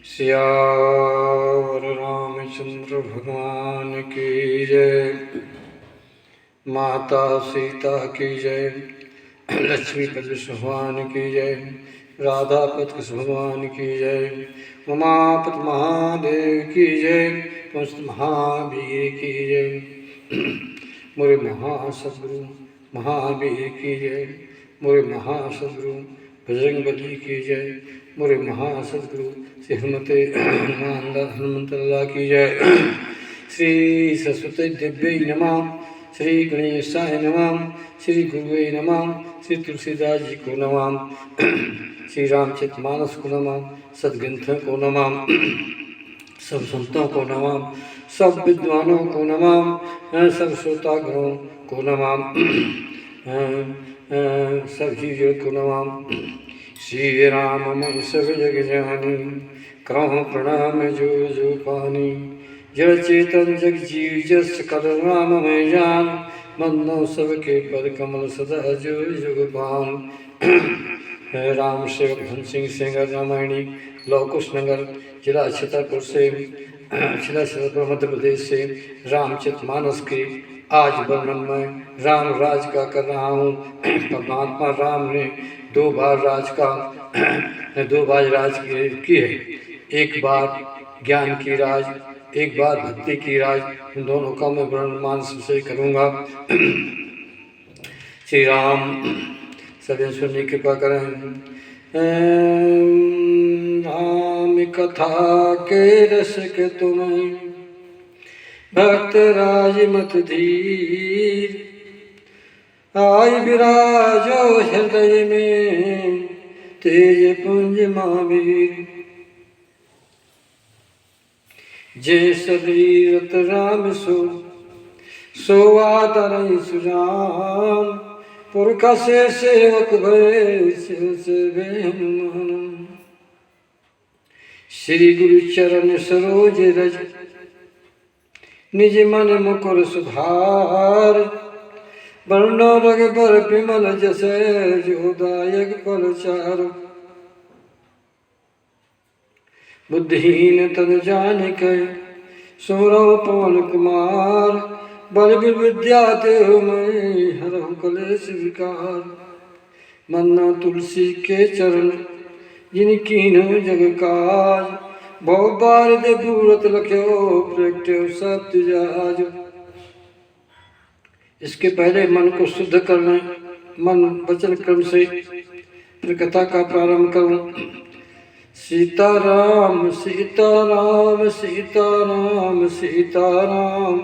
सियावर रामचंद्र भगवान की जय। माता सीता की जय। लक्ष्मीपति भगवान की जय। राधापति कृष्ण भगवान की जय। उमापति महादेव की जय। पंच महावीर की जय। मोरे महासद्गुरु महावीर की जय। मोरे महासद्गुरु बजरंगबली की जय। मोरे महासद्गुरु श्री हनुमंत लाला की जय। श्री सरस्वती दिव्य नमः। श्री गणेशाय नमः। श्री गुरुवे नमः। श्री तुलसीदास जी को नमः। श्री रामचरितमानस को नमः। सद्ग्रंथों को नमः। सब संतों को नमः। सब विद्वानों को नमः। सब श्रोतागणों को नमः। सब जीवों को नमः। श्री राम मैं सब जग जानी। करहु प्रणाम जो जो पानी। जड़ चेतन जग जीव जस कर राम मैं जान। मनो सबके पर कमल सदा जो जुग पान। राम सेवक धन सिंह सेंगर रामायणी लौकुश नगर जिला छतरपुर से मध्य प्रदेश से रामचरितमानस के आज वर्णन में राम राज का कर रहा हूँ। परमात्मा राम ने दो बार राज की है। एक बार ज्ञान की राज, एक बार भक्ति की राज। इन दोनों का मैं वर्णन मानस से करूँगा। श्री राम सभी सुनने की कृपा करें। राम कथा के रस के तुम्हें भक्त राज मत धीर। आई विराजो हृदय में तेज पुंज महावीर। जय शरीरत राम सो आदर सुजान। पुरख से सेवक भय से हनुमान। श्री गुरु चरण सरोज रज निज मन मुकुर सुधार। वर्णो रघुबर विमल जस जो दायक फल चार। बुद्धिहीन तन जानिक सुमरौ पवन कुमार। बल विद्या देव मैं हरहु कलेश विकार। मन्ना तुलसी के चरण जिनकीन्हु जग काज। बहु बार दे पूरत लख्यो प्रगट्यो सत्य जाज। इसके पहले मन को शुद्ध करना, मन वचन क्रम से फिर कथा का प्रारंभ करूं। सीताराम सीताराम सीताराम सीताराम।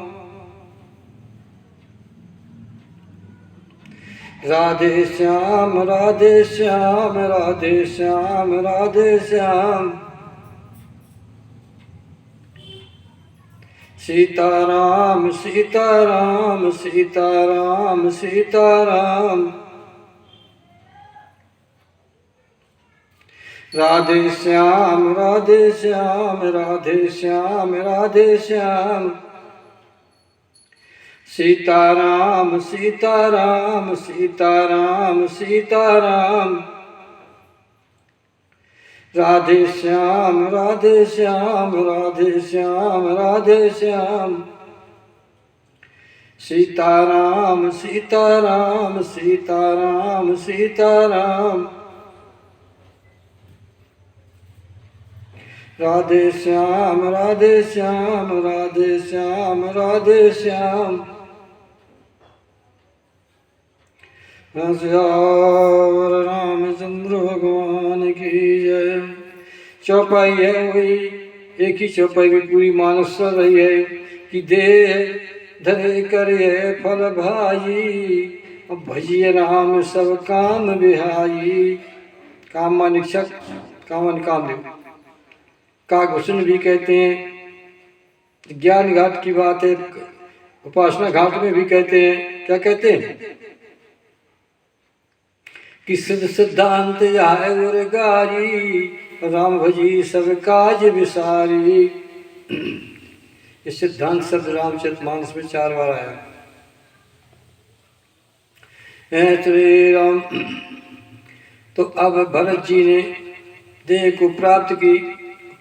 राधे श्याम राधे श्याम राधे श्याम राधे श्याम। सीताराम सीताराम सीताराम सीताराम। राधे श्याम राधे श्याम राधे श्याम राधे श्याम। सीताराम सीताराम सीताराम सीताराम। राधे श्याम राधे श्याम राधे श्याम राधे श्याम। सीताराम सीताराम सीताराम सीताराम। राधे श्याम राधे श्याम राधे श्याम राधे श्याम। सियावर रामचंद्र भगवान की जय। चौपाई है वही, एक ही चौपाई में पूरी मानस चल रही है कि दे धरे करे फल भाई। अब भजिए राम सब काम बिहाई। काम मानिक्षक कामन कामदेव कागभूषण भी कहते हैं। ज्ञान घाट की बात है, उपासना घाट में भी कहते हैं। क्या कहते हैं कि सिद्ध सिद्धांत आए उर गारी। राम भजी सब काज विसारी। ये सिद्धांत शब्द रामचरितमानस में 4 बार आया। श्री राम। तो अब भरत जी ने देह को प्राप्त की,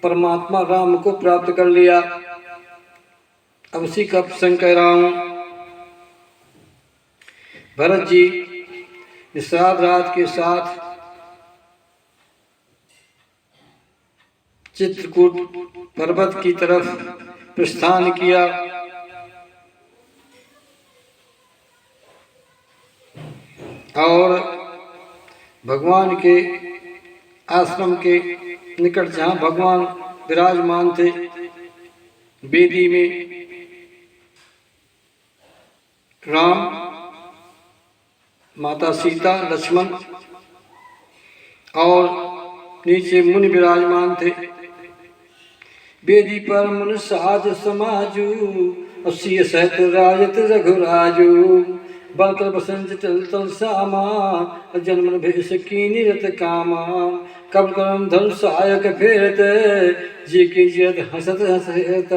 परमात्मा राम को प्राप्त कर लिया। अब उसी का प्रसंग कह रहा हूं। भरत जी निषाद राज के साथ चित्रकूट पर्वत की तरफ प्रस्थान किया। और भगवान के आश्रम के निकट जहाँ भगवान विराजमान थे वेदी में, राम, माता सीता, लक्ष्मण और नीचे मुनि विराजमान थे। वेदी पर मुन साज समाजू, असी सहत राजत रघुराजू, बलकर बसंत टल तल सामा, जन्मन भेष की निरत कामा, कब करम धन सहायक फेरत, जी की जियत हसत हसत,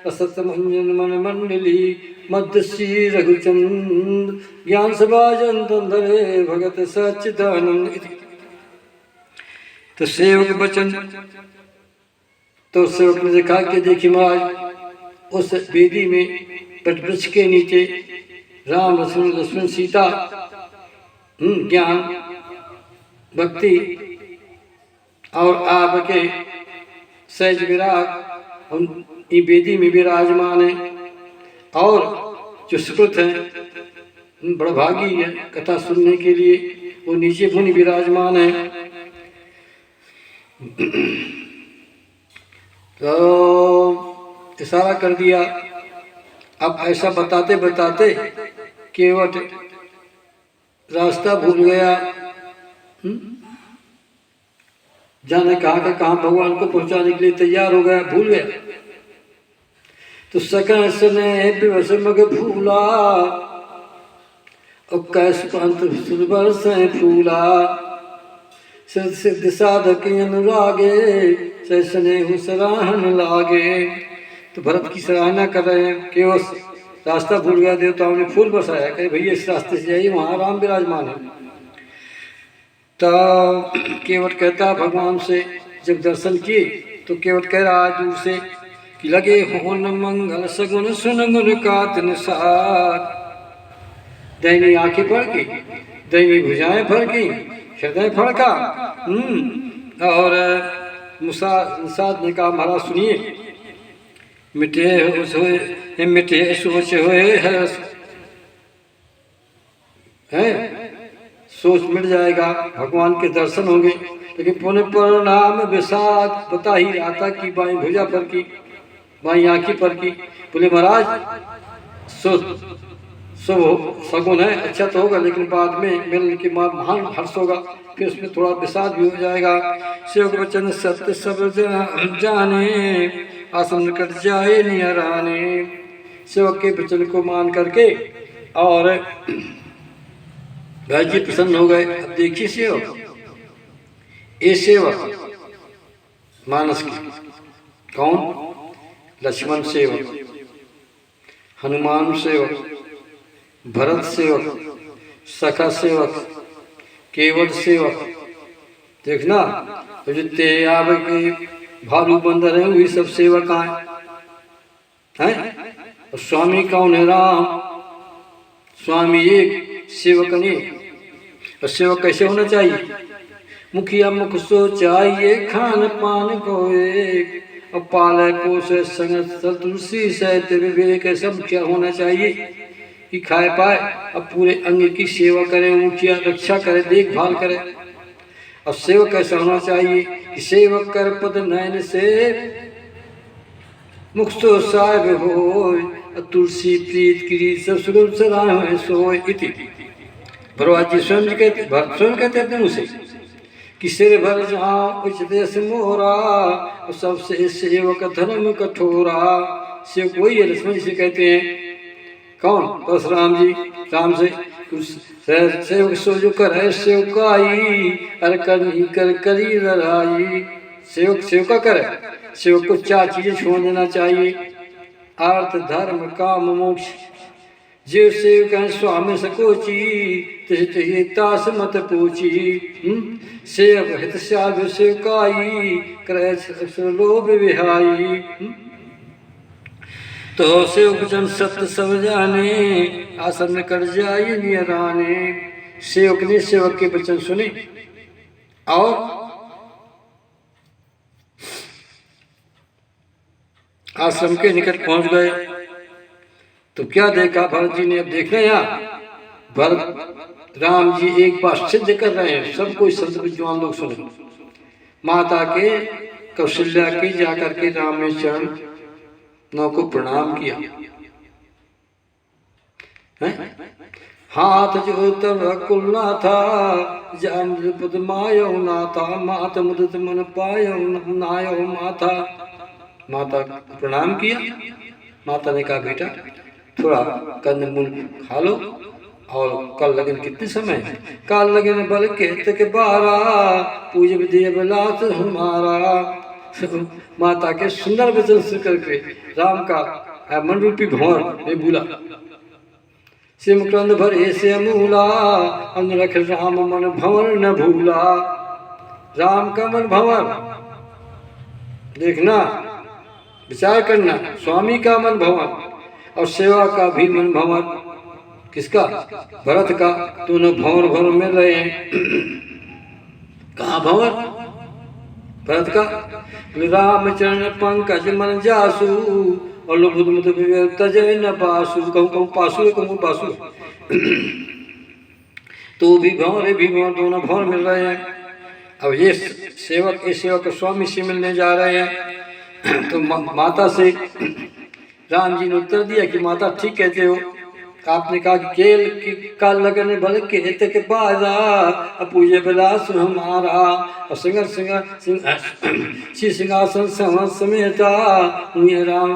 असत मंजन मन मंडली, मध्य श्री रघुचंद, ज्ञान सभा जन धरे, भगत सच्चिदानंद। तो सेवक बचन, तो सेवक ने देखा कि देखिए महाराज उस वेदी में वटवृक्ष के नीचे राम लक्ष्मण सीता ज्ञान भक्ति और आपके सहज विराग वेदी में विराजमान है। और जो सुकृत है बड़ा भागी है कथा सुनने के लिए, वो नीचे मुनि विराजमान है। तो इशारा कर दिया। अब ऐसा बताते बताते केवट रास्ता भूल गया। जाने कहाँ भगवान को पहुंचाने के लिए तैयार हो गया, भूल गया। तो सकन सने विवश मग भूला, और कैस पंत सुरबर से फूला, सिद्ध साधक अनुरागे, सने हूँ सराहन लागे। तो भरत की सराहना कर रहे हैं कि उस रास्ता भूल गया, देवताओं ने फूल बरसाया, कहे भैया इस रास्ते से जाइए, वहाँ राम विराजमान है। तो केवट कहता भगवान से जब दर्शन किए तो केवट कह रहा है दूर से कि लगे हो न मंगल सगुन सुन गुन कात निसार। दैनी आंखें फड़की, दैनी भुजाएं फड़की, हृदय फड़का। और निषाद ने कहा महाराज सुनिए, मिटे होए मिटे सोच होए है, सोच मिट जाएगा, भगवान के दर्शन होंगे। लेकिन पुण्य परिणाम विषाद बता ही रहा था कि बाई भुजा पर की, बाई आंखी पर की। बोले महाराज शुभ सगुन है, अच्छा तो होगा, लेकिन बाद में मिलने के बाद महान हर्ष होगा, फिर उसमें थोड़ा विषाद भी हो जाएगा। सेवक वचन सत्य सब जाने, आसन कट जाए नियराने। सेवक के वचन को मान करके और भाई जी प्रसन्न हो गए। अब देखिए सेवक, ये सेवक मानस की कौन? लक्ष्मण सेवक, हनुमान सेवक, भरत सेवक, सखा सेवक, केवट सेवक। देखना तो जितने आब के भालू बंदर हैं वही सब सेवक हैं। और स्वामी कौन है? राम। स्वामी एक, सेवक अनेक। और सेवक कैसे होना चाहिए? मुखिया मुख सो चाहिए, खान पान को एक, और पाले पोसे संग तुलसी सहित विवेक। ऐसा मुखिया होना चाहिए कि खाए पाए, अब पूरे अंग की सेवा करे, मुखिया रक्षा करे, देखभाल करे। और सेवक कैसा होना चाहिए कि सेवक कर पद नयन से, मुख सो साहिब होय, तुलसी प्रीत की सब सुगम सराय सोय। इति भरद्वाज जी स्वयं कहते अपने मुँह से कि सिर भर जहाँ उच्च देश मोरा, और सबसे सेवक धर्म कठोरा। सेवक वही है, लक्ष्मण जी कहते हैं। कौन? परशुराम जी राम से सेवक सो जो कर सेवकाई, अर कर करी लड़ाई। सेवक सेवका करे। सेवक को चार चीजें छोड़ देना चाहिए: अर्थ धर्म काम मोक्ष। जीव सेव कह स्वामी सकोची तिहि तास मत पूछी। सेव हित साधु सेवकाई करे लोभ विहाई। तो सेवक जन सत्य सब जाने आसन कर जाई नियराने। सेवक ने सेवक के वचन सुने और आश्रम के निकट पहुंच गए। तो क्या देखा भरत जी ने? अब देखना यहाँ भरत राम जी एक बात सिद्ध कर रहे हैं, सब कोई संत विद्वान लोग सुने। माता के कौशल्या की जाकर के राम ने चरण नौ को प्रणाम किया है? हाथ जो तब कुलना था जम पद मायो ना था मात मुदत मन पायो नायो माता। माता प्रणाम किया। माता ने कहा बेटा थोड़ा कंद मूल खा लो और कल लगन कितने समय? काल लगन बल कहते के 12 पूज विधि बिलास हमारा। माता के सुंदर वचन सुन करके राम का मन रूपी भंवर में भूला। सिम क्रंद भर ऐसे मूला अनुरख राम मन भंवर न भूला। राम का मन भंवर देखना, विचार करना। स्वामी का मन भंवर और सेवा का भी मन भंवर। किसका? भरत का। दोनों भंवर भंवर में रहे हैं। कहाँ भंवर? भरत का। रामचरण पंकज मन जासु और लुभुत मुत तजय न पासु। कहूँ पासु कहूँ पासु। तो भी भंवर भी भंवर, दोनों भंवर मिल रहे हैं। अब ये सेवक स्वामी से मिलने जा रहे हैं। तो माता से राम जी ने उत्तर दिया कि माता ठीक कहते हो। आपने कहा कि केल की काल लगन भले कहते के बाजा पूजे बिलास हमारा। और सिंहासन समेता राम।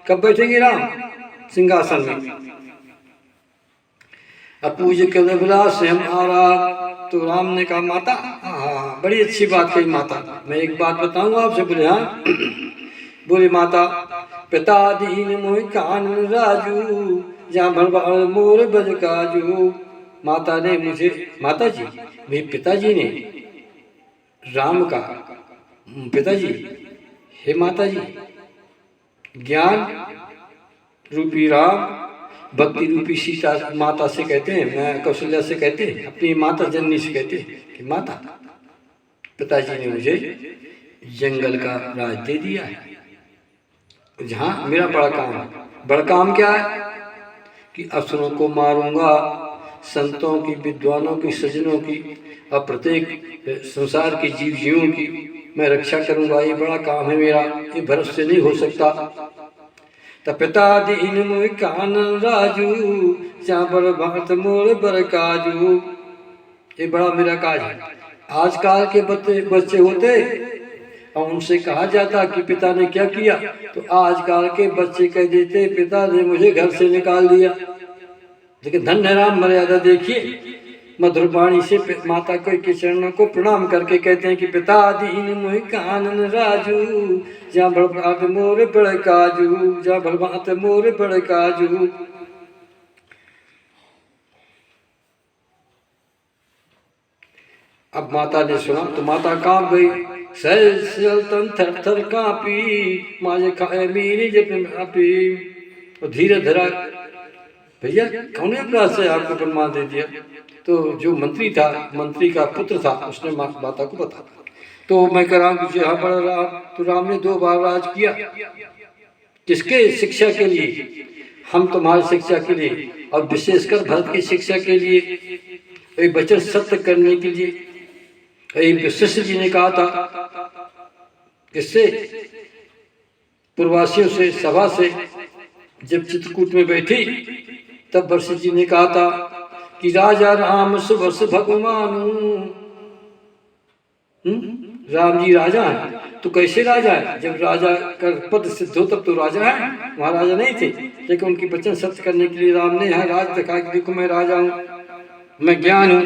कब बैठेंगे राम सिंहासन में? अब पूजे के बिलास हमारा। तो राम ने कहा माता हाँ बड़ी अच्छी बात कही माता, मैं एक बात बताऊं आपसे। बोले हाँ। बोले माता पिता दीन मोह कान राजू जहाँ भरवाड़ मोर बज काजू। माता ने मुझे, माता जी मेरे पिताजी ने राम का, पिताजी हे माता जी, ज्ञान रूपी राम भक्ति रूपी सीता माता से कहते हैं, मैं कौशल्या से कहते हैं, अपनी माता जननी से कहते हैं कि माता पिताजी ने मुझे जंगल का राज दे दिया है जहाँ मेरा बड़ा काम है। बड़ा काम क्या है कि असुरों को मारूंगा, संतों की, विद्वानों की, सज्जनों की और प्रत्येक संसार के जीव जीवों की मैं रक्षा करूंगा। ये बड़ा काम है मेरा, ये भरत से नहीं हो सकता। तपिता दीन मोह कान राजू जहाँ बर भारत मोर बर काजू। ये बड़ा मेरा काज है। आजकल के बच्चे होते और उनसे कहा जाता कि पिता ने क्या किया, तो आजकल के बच्चे कह देते पिता ने मुझे घर से निकाल दिया। लेकिन धन्य राम मर्यादा देखिए, मधुर वाणी से माता के चरणों को प्रणाम करके कहते हैं कि पिता दीन मोह कानन राजू जहाँ बड़भात मोर बड़ काजू, जहाँ बड़भात मोर बड़ काजू। अब माता ने सुना तो माता कांप गई। सहल तन थर थर कांपी माजे खाए मेरी जब आपी। और धीरे धरा भैया कौन अपराध से आपको प्रमाण दे दिया? तो जो मंत्री था, मंत्री का पुत्र था, उसने माता को बताया। तो मैं कह रहा हूँ कि हाँ बड़ा राम, तो राम ने 2 बार राज किया। किसके शिक्षा के लिए? हम तुम्हारी शिक्षा के लिए, और विशेषकर भरत की शिक्षा के लिए, एक वचन सत्य करने के लिए। एक वशिष्ठ जी ने कहा था, किससे? पूर्ववासियों से, सभा से। जब चित्रकूट में बैठी तब वशिष्ठ जी ने कहा था कि राजा राम सुवर्ष भगवान। राम जी राजा है, तो कैसे राजा है? जब राजा का पद सिद्ध हो तब तो राजा है, वहां राजा नहीं थे। लेकिन उनकी वचन सत्य करने के लिए राम ने यहाँ राज दिखा कि देखो मैं राजा हूँ, मैं ज्ञान हूँ।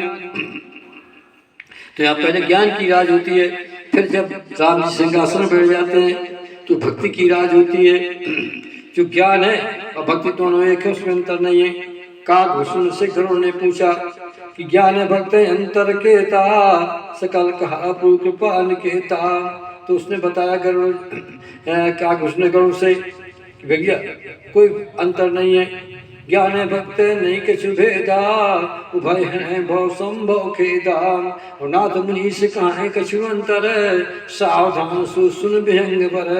तो यहाँ पहले ज्ञान की राज होती है, फिर जब राम जी सिंहासन बैठ जाते हैं तो भक्ति की राज होती है। जो ज्ञान है और भक्ति दोनों एक है, उसमें अंतर नहीं है। काकभूषण से गरुड़ ने पूछा कि ज्ञान भक्त अंतर केता सकल कहा प्रभु कृपा निकेता। तो उसने बताया गरुड़ काकभूषण गरुड़ से भैया कोई अंतर नहीं है, ज्ञान भक्त नहीं कछु भेदा उभय है भव संभव खेदा। और नाथ मुनि से कहा कछु अंतर सावधान सुन विहंग पर।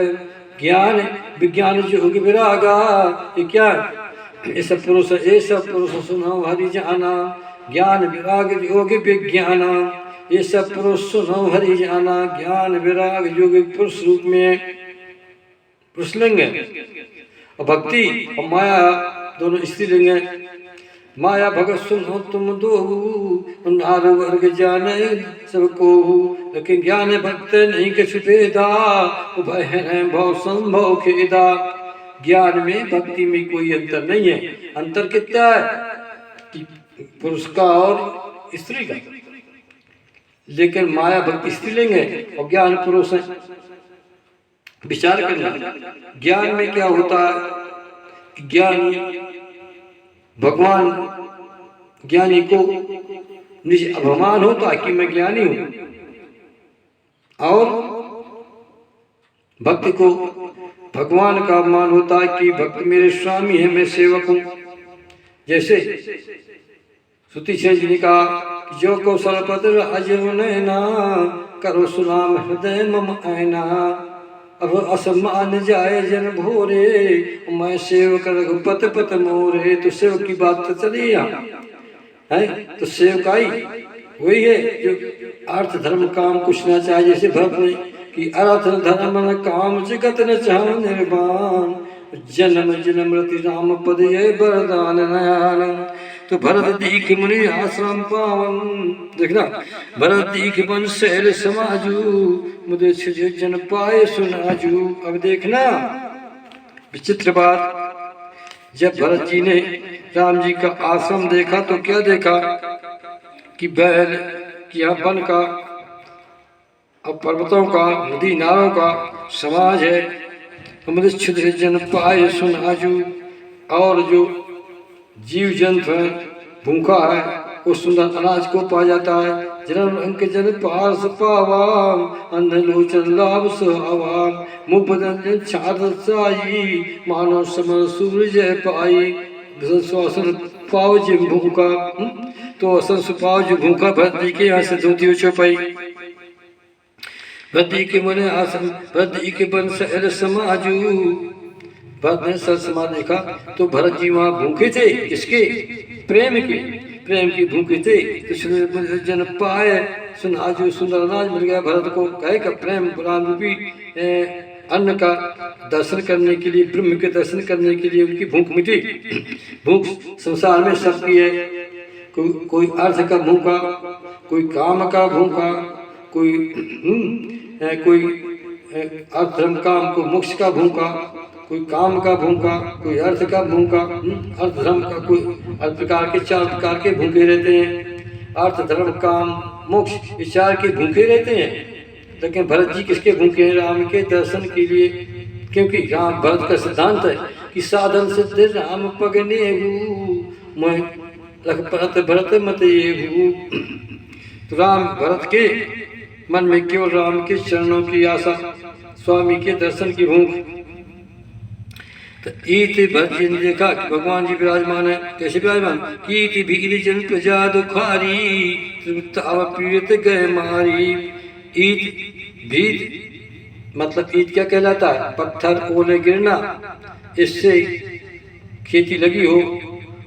ज्ञान विज्ञान जोग विरागा ये क्या ऐसा पुरुष सुनो हरि जाना। ज्ञान विराग योग विज्ञान ये सब पुरुष सुनो हरि जाना। ज्ञान विराग योग पुरुष रूप में पुरुषलिंग है और भक्ति और माया दोनों स्त्रीलिंग है। माया भगत सुनो तुम दो नार वर्ग जाने सबको, लेकिन ज्ञान भक्त नहीं कछु भेदा उभय है भव संभव खेदा। ज्ञान में भक्ति में कोई अंतर नहीं है। अंतर कितना है कि पुरुष का और स्त्री का, लेकिन माया भक्ति स्त्रीलिंग है और ज्ञान पुरुष है। विचार करना ज्ञान में क्या होता है कि ज्ञानी भगवान ज्ञानी को निज अभिमान होता है कि मैं ज्ञानी हूं, और भक्ति को भगवान का अभिमान होता है कि भक्त मेरे स्वामी है, मैं सेवक हूं। जैसे श्रुति जी ने कहा जो कौशल पत्र अजय नैना करो सुनाम हृदय मम ऐना। अब असमान जाए जन भोरे मैं सेवक रघुपत पत मोरे। तो सेवक की बात तो चली यहाँ है, तो सेवकाई वही है जो अर्थ धर्म काम कुछ ना चाहे। जैसे भरत ने कि अर्थ धर्म न काम जगत न चाह निर्वाण जन्म जन्म रति राम पद ये वरदान नयान। तो भरत दीख मुनि आश्रम पावन, देखना भरत दीख बन शैल समाजू मुझे जन पाए सुनाजू। अब देखना विचित्र बात, जब भरत जी ने राम जी का आश्रम देखा तो क्या देखा कि बैल की यहाँ वन का और पर्वतों का नदी नालों का समाज है। मुझे क्षुद्र जन पाए सुनाजू, और जो जीव जंतु है भूखा है वो सुंदर अनाज को पा जाता है। जन्म अंक जन पास पावा अंध लोचन लाभ सुहावा मुख बदन छात्र साई मानव समर सूरज पाई श्वासन पाव जिम भूखा। तो असन सुपाव जो भूखा भरत के यहाँ से धोती चौपाई भरती के मन आसन भरती के बन सहल समाजू। भरत ने सर समा देखा तो भरत जी वहाँ भूखे थे, इसके प्रेम की भूखे थे। तो जन पाए सुनाजू सुंदर अनाज मिल गया भरत को। कहे का प्रेम राम रूपी अन्न का दर्शन करने के लिए, ब्रह्म के दर्शन करने के लिए उनकी भूख मिटी। भूख संसार में सबकी है, कोई अर्थ का भूखा, कोई काम का भूखा, कोई अर्थ धर्म काम को मोक्ष का भूखा, कोई काम का भूखा, कोई अर्थ का भूखा, अर्थ धर्म का कोई अर्थ प्रकार के 4 प्रकार के भूखे रहते हैं। अर्थ धर्म काम मोक्ष ये 4 के भूखे रहते हैं। लेकिन भरत जी किसके भूखे हैं? राम के दर्शन के लिए, क्योंकि राम भरत का सिद्धांत है कि साधन सिद्ध राम पगने मैं लखपत भरत मत ये। तो राम भरत के मन में केवल राम के चरणों की आशा, स्वामी के दर्शन की भूख। तो इति भरत जी ने देखा कि भगवान जी विराजमान है। कैसे विराजमान? कीति भीर जन प्रजा दुखारी पीड़ित गए मारी। ईद भीत मतलब ईद क्या कहलाता है? पत्थर ओले गिरना, इससे खेती लगी हो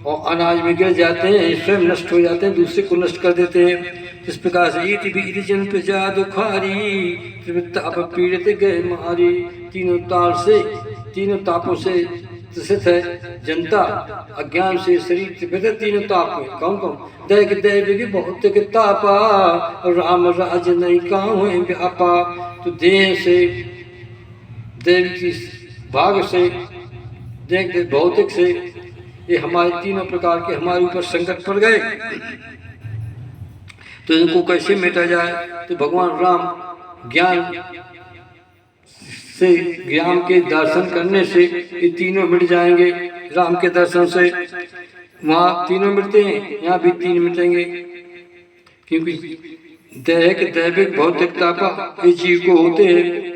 और अनाज में गिर जाते हैं, स्वयं नष्ट हो जाते हैं, दूसरे को नष्ट कर देते हैं। इस प्रकार से ईद भीर जन प्रजा दुखारी पीड़ित गए मारी। तीनों तापों से त्रसित है जनता। अज्ञान से शरीर तृप्त है तीनों ताप में। कौन कौन? दैव दैव भौतिक तापा राम राज नहीं काम है व्यापा। तो देह से, देव की भाग से, देख भौतिक से, ये हमारे तीनों प्रकार के हमारे ऊपर संकट पड़ गए। तो इनको कैसे मिटा जाए? तो भगवान राम ज्ञान से, ज्ञान के दर्शन करने से ये तीनों मिट जाएंगे। राम के दर्शन से वहाँ तीनों मिटते हैं, यहाँ भी तीन मिटेंगे, क्योंकि दैहिक दैविक भौतिक तापा ये जीव को होते हैं।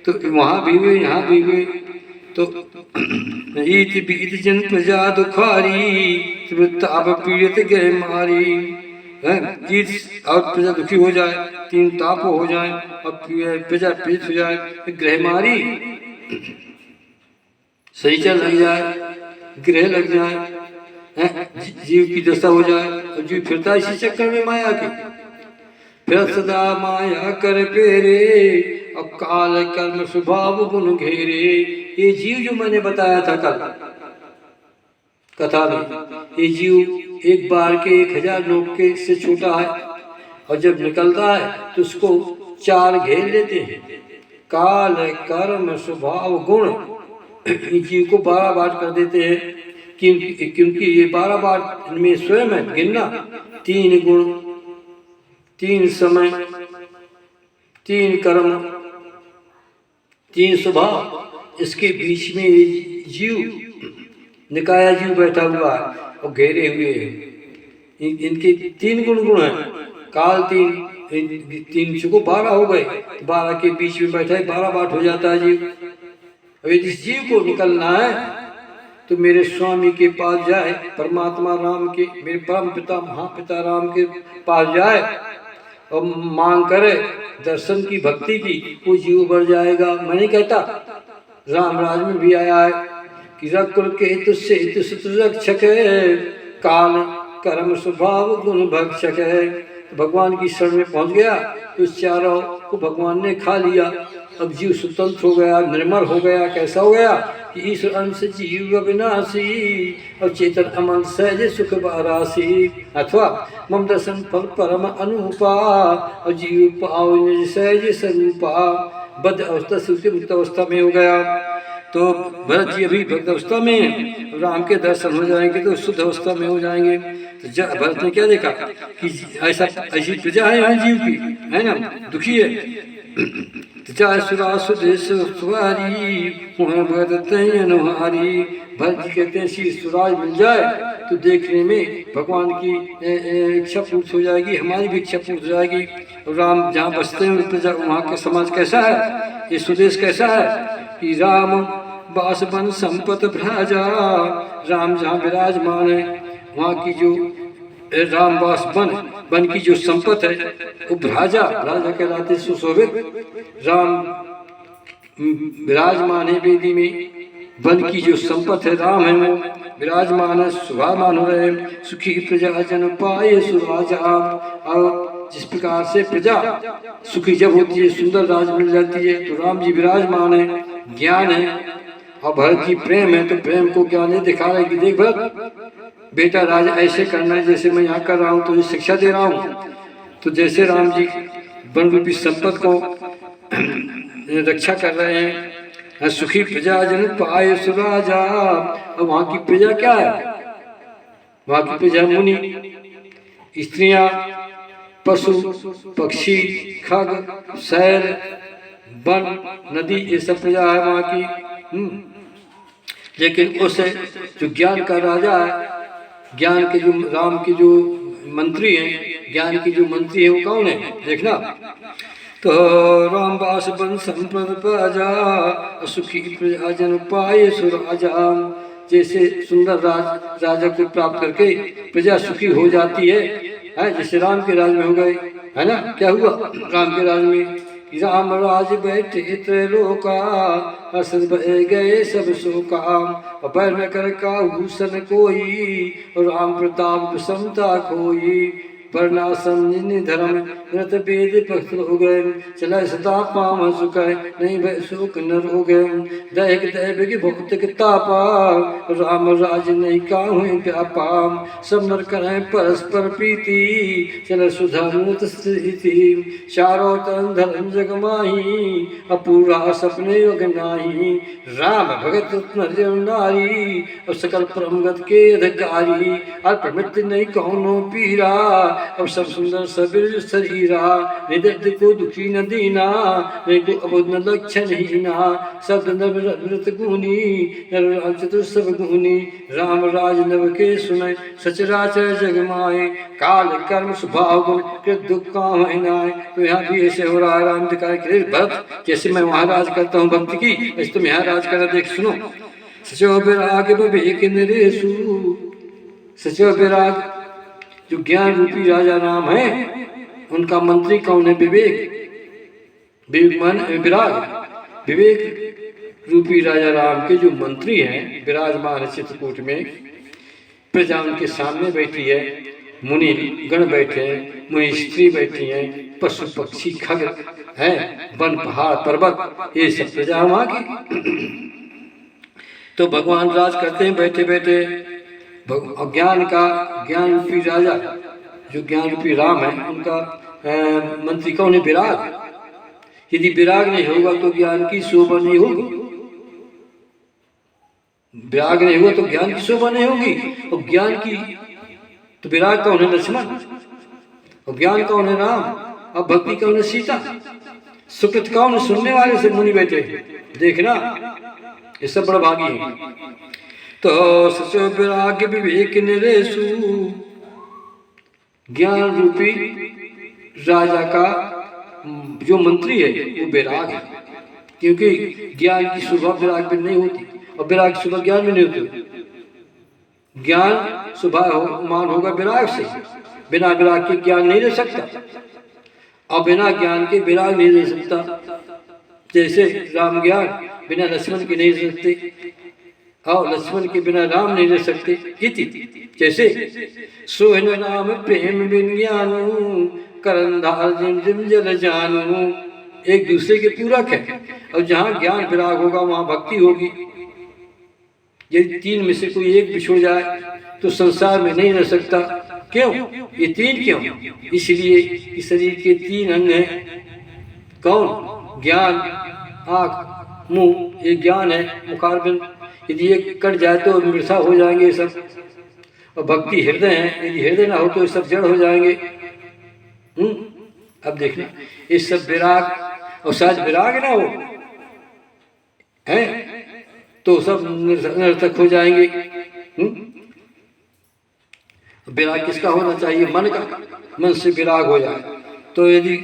तो वहाँ भी हुए यहाँ भी हुए। तो ईत बीत जन प्रजा दुखारी ताप पीड़ित गए मारी है। ईत और प्रजा दुखी हो जाए, तीन ताप हो जाए और प्रजा पीड़ित हो जाए, ग्रह मारी सहीचल लग जाए, ग्रह लग जाए, जीव की दशा हो जाए और जीव फिरता इसी चक्कर में माया के, फिर सदा माया कर पेरे अब काल कर्म स्वभाव गुण घेरे। ये जीव जो मैंने बताया था कल कथा में, ये जीव एक बार के 1000 नोक के से छोटा है और जब निकलता है तो उसको 4 घेर लेते हैं, काल कर्म स्वभाव गुण। जीव को 12 बार कर देते हैं, क्योंकि ये 12 बार इनमें स्वयं है गिनना, 3 गुण, 3 समय, 3 कर्म, 3 स्वभाव। इसके बीच में जीव निकाया जीव बैठा हुआ है और घेरे हुए हैं। इनके 3 गुण हैं, काल 3 चुको 12 हो गए, 12 के बीच में बैठा है, 12 बार हो जाता है जीव। अब यदि जीव को निकलना है तो मेरे स्वामी के पास जाए, परमात्मा राम के, मेरे परम पिता महापिता राम के पास जाए और मांग करे दर्शन की भक्ति की, वो जीव बढ़ जाएगा। मैं नहीं कहता, राम राज में भी आया है कि रकुल के तुझसे रक्षक है, काल कर्म स्वभाव गुण भक्षक है। तो भगवान की शरण में पहुंच गया तो उस चारों को भगवान ने खा लिया। अब जीव स्वतंत्र हो गया, निर्मल हो गया। कैसा हो गया कि ईश्वर अंश जीव अविनाशी और चेतन अमन सहज सुख बारासी, अथवा मम दर्शन फल परम अनुपा और जीव पाओ निज सहज स्वरूपा। बद्ध अवस्था से उसके मुक्त अवस्था में हो गया। तो भरत जी अभी भक्त अवस्था में, राम के दर्शन हो जाएंगे तो शुद्ध अवस्था में हो जाएंगे। तो भरत ने क्या देखा कि ऐसी प्रजा है यहाँ जीव की, है ना, दुखी है। चाहे सुरासुदेश सुवारी भरत जी कहते हैं श्री सुराज मिल जाए तो देखने में भगवान की इच्छा पूर्ति हो जाएगी, हमारी भी इच्छा पूर्ति हो जाएगी। राम जहाँ बसते हैं प्रजा, वहाँ का समाज कैसा है, ये सुदेश कैसा है कि राम बास बन संपत भ्राजा। राम जहाँ विराजमान है वहाँ की जो रामवास बन की जो संपत है वो भ्राजा कहलाते सुशोभित। राम विराजमान है वेदी में, वन की जो संपत है राम है वो विराजमान है, सुभामान हो रहे। सुखी प्रजा जन पाए सुराजा। और जिस प्रकार से प्रजा सुखी जब होती है, सुंदर राज मिल जाती है, तो राम जी विराजमान है, ज्ञान है और भरत जी प्रेम है, तो प्रेम को ज्ञान ने दिखा रहा है कि देख भरत बेटा, राज ऐसे करना है जैसे मैं यहाँ कर रहा हूँ, तो ये शिक्षा दे रहा हूँ। तो जैसे राम जी वन रूपी संपत को रक्षा कर रहे हैं, सुखी प्रजा जन पाए सुराजा। और वहाँ की प्रजा क्या है, वहाँ की प्रजा मुनि, स्त्रियां, पशु पक्षी, खग, शैर, वन, नदी, ये सब प्रजा है वहाँ की। लेकिन उसे जो ज्ञान का राजा है, ज्ञान के जो राम के जो मंत्री हैं, ज्ञान की जो मंत्री है वो कौन है देखना। तो रामवास बन संप्रद प्रजा सुखी प्रजा जन पाए सुराजा। जैसे सुंदर राजा को प्राप्त करके प्रजा सुखी हो जाती है, जैसे राम के राज में हो गए, है ना। क्या हुआ राम के राज में, राम राज बैठे त्रैलोका हर्षद बह गए सब शोका। बैर न कर काहूसन कोई राम प्रताप समता खोई। वर्णाश्रम धर्म व्रत वेद भक्त हो गए, चला सदा पाम सुख नहीं भय शोक नर हो गए। दैहिक दैविक भौतिक तापा राम राज नहीं काहू व्यापा। सब नर करें परस्पर प्रीति चल सुधा मूत स्थिति। चारों तरन धर्म जग माही अपूरा सपने योग नाही। राम भगत नारी और सकल परमगत के अधिकारी। अल्प मृत्यु नहीं कौनो पीरा अब सब सुंदर सबीर शरीरा, निदर्द को दुखी न दीना, नहीं को अबोध न लक्षण हीना, सब नवरत गुनी, नर चतुर सब गुनी, राम राज नव के सुनय, सचराचर जग माए, काल कर्म स्वभाव गुण कृत दुख काम नाय। तो यहाँ भी ऐसे हो रहा है राम दिखाए कि भक्त जैसे मैं वहाँ राज करता हूँ भक्ति की, ऐसे तुम यहाँ राज करना देख सुनो। सचो विराग विवेक नरेशु, सचो विराग जो ज्ञान रूपी राजा राम है, उनका मंत्री कौन है? विवेक। विवेक मान विराग, विवेक रूपी राजा राम के जो मंत्री हैं विराजमान है चित्रकूट में। प्रजा उनके सामने बैठी है, मुनि गण बैठे हैं, मुनि स्त्री बैठी हैं, पशु पक्षी खग हैं, वन पहाड़ पर्वत, ये सब प्रजा वहाँ की। तो भगवान राज करते हैं बैठे बैठे। ज्ञान का ज्ञान रूपी राजा जो ज्ञान रूपी राम है, उनका मंत्री कौन है? विराग। यदि विराग नहीं होगा तो ज्ञान की शोभा नहीं होगी, विराग नहीं होगा तो ज्ञान की शोभा नहीं होगी। और ज्ञान की तो विराग कौन है? लक्ष्मण। और ज्ञान कौन है? राम। और भक्ति कौन है? सीता। सुकृत कौन है? सुनने वाले से मुनि बैठे, देखना ये सब बड़ा भागी है। तो सचो विराग विवेक नरेशु, ज्ञान रूपी राजा का जो मंत्री है वो विराग है, क्योंकि ज्ञान की सुबह विराग में नहीं होती और विराग की सुबह ज्ञान में नहीं होती। ज्ञान सुबह मान होगा विराग से, बिना विराग के ज्ञान नहीं रह सकता और बिना ज्ञान के विराग नहीं रह सकता। जैसे राम ज्ञान बिना लक्ष्मण के नहीं रह सकते और लक्ष्मण के बिना राम नहीं रह सकते। इति जैसे सोहन राम प्रेम बिन ज्ञानू, करंधार जिम जिम जल जानू, एक दूसरे के पूरक है। और जहाँ ज्ञान विराग होगा वहाँ भक्ति होगी। यदि तीन में से कोई एक बिछुड़ जाए तो संसार में नहीं रह सकता। क्यों? ये तीन क्यों? इसलिए कि शरीर के तीन अंग हैं। कौन? ज्ञान, आँख, मुंह, ये ज्ञान है, मुखारबिंद। यदि ये कट जाए तो मृषा हो जाएंगे सब। और भक्ति हृदय है, यदि हृदय ना हो तो ये सब जड़ हो जाएंगे। अब देखना ये सब विराग, और शायद विराग ना हो है तो सब निरर्थक हो जाएंगे। विराग किसका होना चाहिए? मन का। मन से विराग हो जाए तो यदि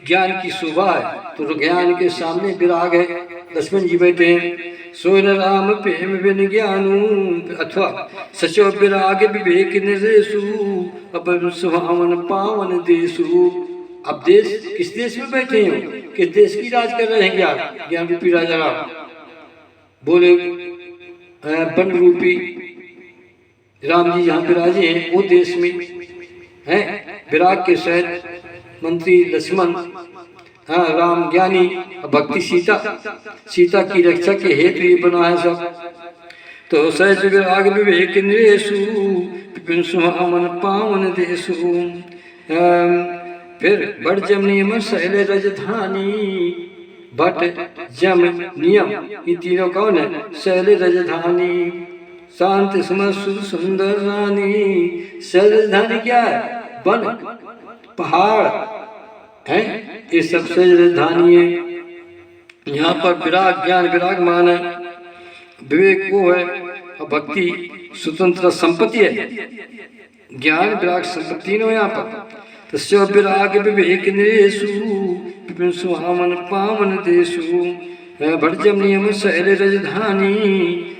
ज्ञान की शोभा है तो ज्ञान के सामने विराग है। लक्ष्मण जी बैठे हैं। सोन राम प्रेम बिन ज्ञानू, अथवा सचो विराग विवेक नरेशु, अपन सुहावन पावन देशु। अब देश किस देश में बैठे हैं? किस देश की राज कर रहे हैं? ज्ञान, ज्ञान रूपी राजा राम। बोले वन रूपी राम जी जहाँ विराजे हैं वो देश में हैं। विराग के सहित मंत्री लक्ष्मण, हाँ राम ज्ञानी, भक्ति सीता, सीता की रक्षा के हेतु ये बना है सब। तो सहज विराग विवेक नरेशु, विपिन सुहावन पावन देशु। फिर बड़ जम नियम शैल रजधानी, भट्ट जम नियम ये तीनों कौन है? शैल रजधानी, शांत समसु सुंदर रानी। शैल राजधानी क्या है? वन पहाड़ है, ये सब शैल राजधानी है। यहाँ पर विराग ज्ञान विराग मान है, विवेक वो है और भक्ति स्वतंत्र संपत्ति है। ज्ञान विराग संपत्ति न यहाँ पर। तस्यो विराग विवेक नरेशु, विपिन सुहावन पावन देशु। भटजम नियम शैल राजधानी,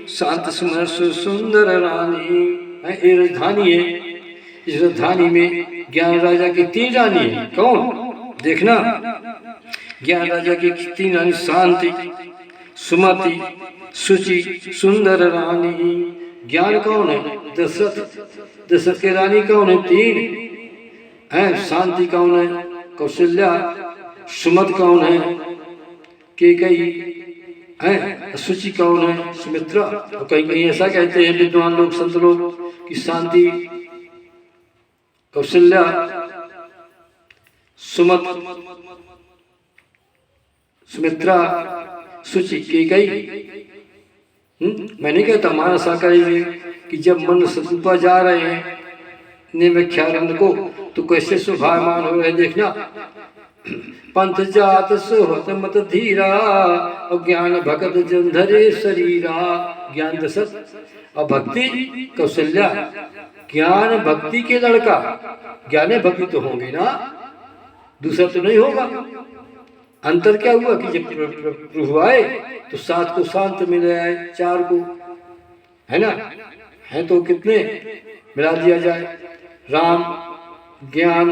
शांत समरसु सुंदर रानी। ये राजधानी है। इस राजधानी में ज्ञान राजा की तीन रानी है। कौन? देखना, ज्ञान राजा की तीन रानी शांति, सुमति, सुचि, सुंदर रानी। ज्ञान कौन है? दशरथ। दशरथ के रानी कौन है? तीन है। शांति कौन है? कौशल्या। सुमत कौन है? कैकेयी है। सुचि कौन है? सुमित्रा। और कहीं कहीं ऐसा कहते हैं विद्वान लोग, संत लोग, कि शांति, कौशल्या, सुमत, सुमित्रा, सुचि, कैकेयी। मैं नहीं कहता मानस करिए कि जब मन सतरूपा जा रहे हैं निम्ख्यानंद को तो कैसे शोभायमान हो रहे देखना। पंथ जात सोहत मत धीरा और ज्ञान भगत जंधरे शरीरा। ज्ञान दशरथ और भक्ति कौशल्या। ज्ञान भक्ति के लड़का, ज्ञाने भक्ति तो होंगे ना, दूसरा तो नहीं होगा। अंतर क्या हुआ कि जब प्रभु आए तो 7 को शांत मिल आए, 4 को, है ना, है तो कितने मिला दिया जाए। राम ज्ञान,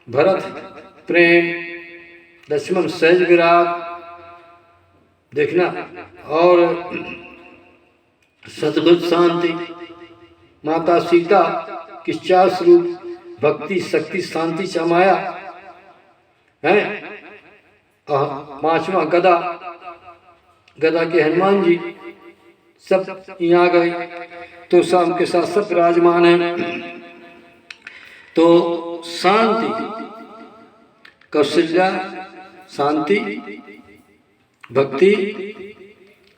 भरत प्रेम, लक्ष्मण सहज विराग देखना, और सद्गुण शांति। माता सीता की 4 स्वरूप, भक्ति शक्ति शांति चमाया है। 5वां गदा, गदा के हनुमान जी सब यहाँ गए तो शाम के साथ सब विराजमान हैं। तो शांति कौशल्या, शांति भक्ति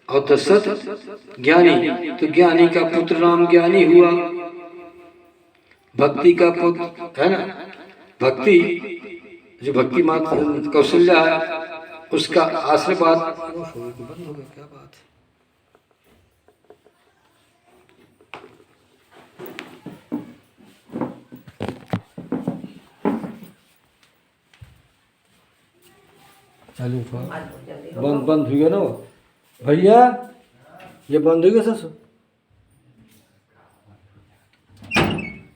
और दशरथ ज्ञानी। तो ज्ञानी का पुत्र राम ज्ञानी हुआ, भक्ति का पुत्र है ना, भक्ति जो भक्ति माता कौशल्या है उसका आशीर्वाद। बंद हो गया क्या बात है? चालू था, बंद हो गया ना भैया, ये बंद हो गया सर।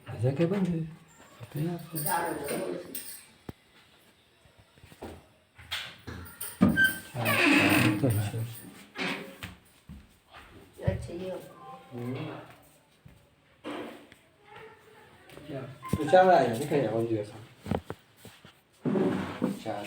ऐसा क्या बंद है? तो चार आया दिखाया बंद हो गया। चार